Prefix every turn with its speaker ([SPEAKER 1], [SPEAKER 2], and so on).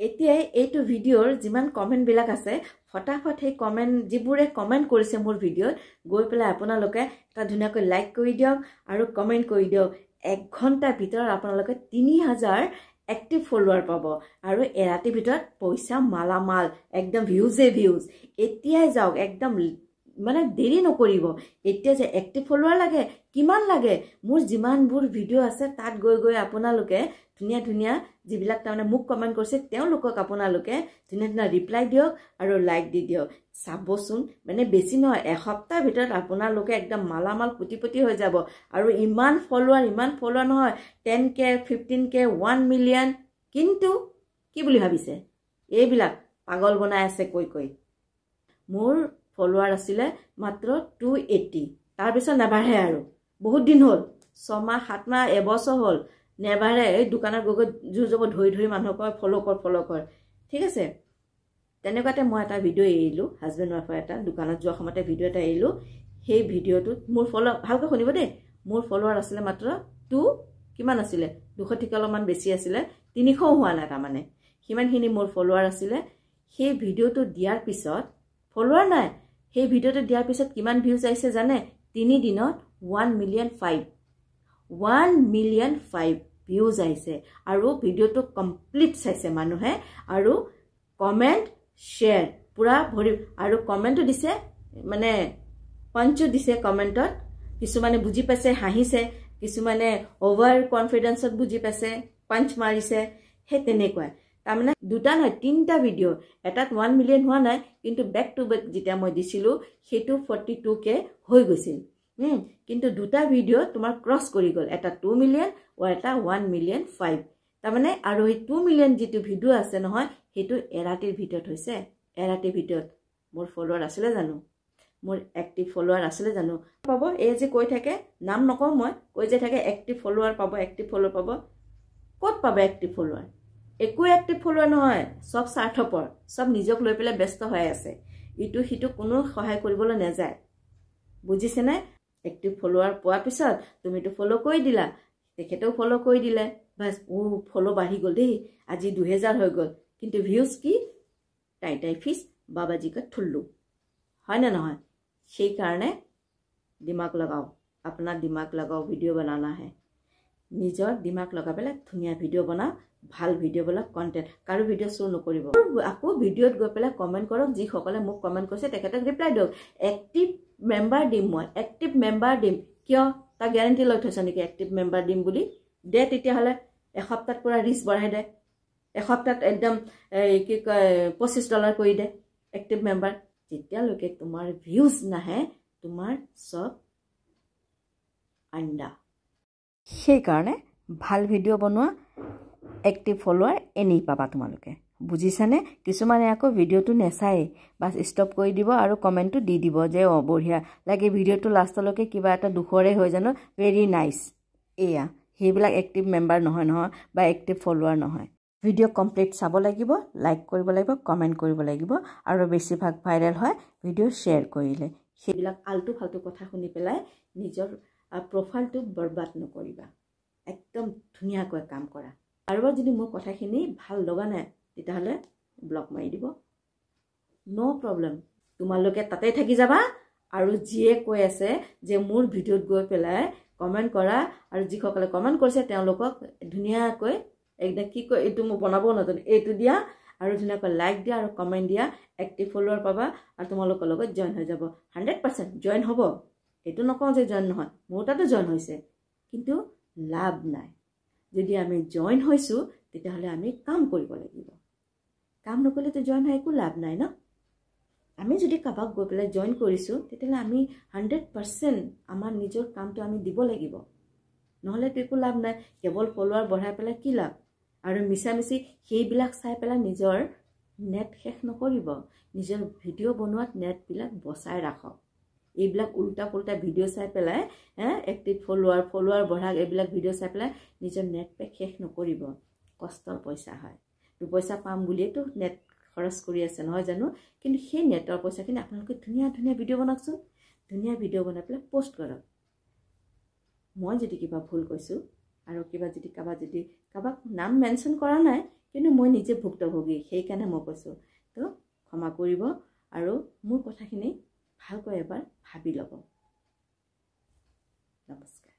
[SPEAKER 1] এতিয়া এইটো ভিডিঅ'ৰ যিমান কমেন্ট বিলাক আছে ফটাফট সেই কমেন্ট যিবোৰে কমেন্ট কৰিছে মোৰ ভিডিঅ'ত গৈ পেলাই আপোনালোকে এটা ধুনীয়াকৈ লাইক কৰি দিয়ক আৰু কমেন্ট কৰি দিয়ক 1 ঘণ্টাৰ ভিতৰত আপোনালোকে 3000 এক্টিভ ফলোৱাৰ পাব আৰু এৰাতিৰ ভিতৰত পইচা মালামাল একদম ভিউজে ভিউজ এতিয়াই যাওক একদম মানে দেৰি নকৰিব এতিয়া যে এক্টিভ ফলোৱাৰ লাগে কিমান লাগে মোৰ যিমানবোৰ ভিডিঅ' আছে তাত গৈ আপোনালোকে ধুনীয়া ধুনীয়া যিবিলাক তাৰমানে মোক কমেন্ট কৰিছে তেওঁলোকক আপোনালোকে ধুনীয়া ৰিপ্লাই দিয়ক আৰু লাইক দি দিয়ক চাবচোন মানে বেছি নহয় এসপ্তাহৰ ভিতৰত আপোনালোকে একদম মালামাল কোটিপতি হৈ যাব আৰু ইমান ফলোৱাৰ নহয় 10k 15k 1 মিলিয়ন কিন্তু কি বুলি ভাবিছে এইবিলাক পাগল বনাই আছে কৈ মোৰ ফলোৱাৰ আছিলে মাত্ৰ 280 তাৰ পিছত নাবাঢ়ে আৰু বহুত দিন হ'ল 6 মাহ 7 মাহ এবছৰ হ'ল নেবাঢ়ে এই দোকানত গৈ জুজব ধৰি মানুহক ফলো কৰ ঠিক আছে তেনেকুৱাতে মই এটা ভিডিঅ' এৰিলো হাজবেণ্ড ওয়াইফৰ এটা দোকানত যোৱা সময়তে ভিডিঅ' এটা এৰিলো সেই ভিডিঅ'টোত মোৰ ফলো ভালকৈ শুনিব দেই মোৰ ফলোৱাৰ আছিলে মাত্ৰ 2 কিমান আছিলে 200 অলপমান বেছি আছিলে 300 হোৱা নাই তাৰমানে সিমানখিনি মোৰ ফলোৱাৰ আছিলে সেই ভিডিঅ'টো দিয়াৰ পিছত ফলোৱাৰ নাই সেই ভিডিঅ'টো দিয়াৰ পিছত কিমান ভিউজ আহিছে জানে 3 দিনত 1 মিলিয়ন 5 ভিউজ আহিছে আৰু ভিডিঅ'টো কমপ্লিট চাইছে মানুহে আৰু কমেন্ট শেয়াৰ পুৰা ভৰি আৰু কমেন্টও দিছে মানে পঞ্চো দিছে কমেন্টত কিছুমানে বুজি পাইছে হাঁহিছে কিছুমানে ওভাৰ কনফিডেন্সত বুজি পাইছে পাঞ্চ মাৰিছে হে তেনেকুৱা তাৰমানে দুটা নহয় তিনটা ভিডিঅ' এটাত 1 মিলিয়ন হোৱা নাই কিন্তু বেক টু বেক যেতিয়া মই দিছিলো হেতু 42k হৈ গৈছিল কিন্তু দুটা ভিডিঅ' তোমাৰ ক্ৰস কৰি গল এটা 2 মিলিয়ন আৰু এটা 1 মিলিয়ন 5 তাৰমানে আৰু এই 2 মিলিয়ন যেটো ভিডিঅ' আছে নহয় হেতু এৰাতিৰ ভিডিঅ'ত হৈছে এৰাতিৰ ভিডিঅ'ত মোৰ ফলোৱাৰ আছিলে জানো মোৰ এক্টিভ ফলোৱাৰ আছিলে জানো পাব এই যে কৈ থাকে নাম নকওঁ মই কৈ যে থাকে এক্টিভ ফলোৱাৰ পাব ক'ত পাব এক্টিভ ফলোৱাৰ একো এক্টিভ ফলোৱাৰ নহয় সব স্বাৰ্থপৰ সব নিজক লৈ পেলাই ব্যস্ত হৈ আছে ইটো হিটো কোনো সহায় কৰিবলৈ নাযায় বুজিছে নে এক্টিভ ফলোৱাৰ পোৱাৰ পিছত তুমি তো ফলো কৰি দিলা তেখেতেও ফলো কৰি দিলে বাস ফলো বাঢ়ি গল দেই আজি 2000 হৈ গল কিন্তু ভিউজ কি টাই ফিস বাবাজি কা ठुल्लू হয় না নহয় সেই কাৰণে दिमाग लगाओ अपना दिमाग लगाओ वीडियो बनाना है নিজৰ दिमाग লগাই পেলাই ধুনিয়া ভিডিও বনা ভাল ভিডিও বলা কন্টেন্ট কাৰো ভিডিও শো নকৰিব আকৌ ভিডিওত গৈ পেলাই কমেন্ট কৰক যি সকলে মোক কমেন্ট কৰিছে তেখেতক ৰিপ্লাই দিয়ক এক্টিভ মেম্বাৰ দিম মই এক্টিভ মেম্বাৰ দিম কিয় তা গ্যাৰান্টি লৈ থৈছ নেকি এক্টিভ মেম্বাৰ দিম বুলি দে তেতিয়া হলে এসপ্তাহত পুৰা ৰিচ বঢ়াই দে এসপ্তাহত একদম কি কয় $25 কৰি দে এক্টিভ মেম্বাৰ যেতিয়ালৈকে তোমাৰ ভিউজ নাহে তোমাৰ সব আন্ডা সেই কাৰণে ভাল ভিডিও বনোৱা এক্টিভ ফলোৱাৰ এনি পাবা তোমালোকে বুজিছানে কিছুমানে আকৌ ভিডিওটো নেচাই বাস ষ্টপ কৰি দিব আৰু কমেন্টটো দি দিব যে বঢ়িয়া লাগে ভিডিওটো লাষ্টলৈকে কিবা এটা দুখৰে হৈ জানো ভেৰি নাইস এয়া হেবিলাক এক্টিভ মেম্বাৰ নহয় বা এক্টিভ ফলোৱাৰ নহয় ভিডিও কমপ্লিট চাব লাগিব লাইক কৰিব লাগিব কমেন্ট কৰিব লাগিব আৰু বেছিভাগ ভাইৰেল হয় ভিডিও শেয়াৰ কৰিলে সেইবিলাক আলতু ফালতু কথা শুনি পেলাই নিজৰ প্ৰফাইলটো বৰবাদ নকৰিবা একদম ধুনিয়াকৈ কাম কৰা আৰু যদি মোৰ কথাখিনি ভাল লগা নাই তেতিয়াহলে ব্লক মাৰি দিব নো প্ৰবলেম তোমালোকে তাতে থাকি যাবা আৰু যিয়ে কৈ আছে যে মোৰ ভিডিওত গৈ পেলাই কমেন্ট কৰা আৰু যি সকলে কমেন্ট কৰিছে তেওঁলোকক ধুনিয়াকৈ একদম কি কয় এটো মই বনাব নাজানো এটো দিয়া আৰু ধুনিয়াকৈ লাইক দিয়া আৰু কমেন্ট দিয়া এক্টিভ ফলোৱাৰ পাবা আৰু তোমালোকৰ লগত জয়েন হৈ যাব 100% জয়েন হ'ব এটো নকওঁ যে জয়েন নহয় মোৰ তাতে জয়েন হৈছে কিন্তু লাভ নাই যদি আমি জয়েন হৈছো তেতিয়াহলে আমি কাম কৰিব লাগিব কাম নকৰিলে তো জয়েন হৈ একো লাভ নাই ন আমি যদি কাবাক গৈ পেলাই জয়েন কৰিছো তেতিয়াহলে আমি 100% আমাৰ নিজৰ কামটো আমি দিব লাগিব নহলে তো একো লাভ নাই কেৱল ফলোৱাৰ বঢ়াই পেলাই কি লাভ আৰু মিছামিছি সেইবিলাক চাই পেলাই নিজৰ নেট শেষ নকৰিব নিজৰ ভিডিও বনোৱাত নেট বিলাক বচাই ৰাখক এইবিলাক উল্টা পুল্টা ভিডিও চাই পেলাই এক্টিভ ফলোৱাৰ বঢ়াক এইবিলাক ভিডিও চাই পেলাই নিজৰ নেট পেক শেষ নকৰিব কষ্টৰ পইচা হয় তো পইচা পাম বুলিয়েতো নেট খৰচ কৰি আছে নহয় জানো কিন্তু সেই নেটৰ পইচাখিনি আপোনালোকে ধুনিয়া ভিডিও বনাকচোন ধুনিয়া ভিডিও বনাই পেলাই পোষ্ট কৰক মই যদি কিবা ভুল কৈছো আৰু কিবা যদি কাবাক নাম মেনশন কৰা নাই কিন্তু মই নিজে ভুক্তভোগী, সেইকাৰণে মই কৈছোঁ। তো ক্ষমা কৰিব আৰু মোৰ কথাখিনি ভালকৈ এবাৰ ভাবি ল'ব। নমস্কাৰ।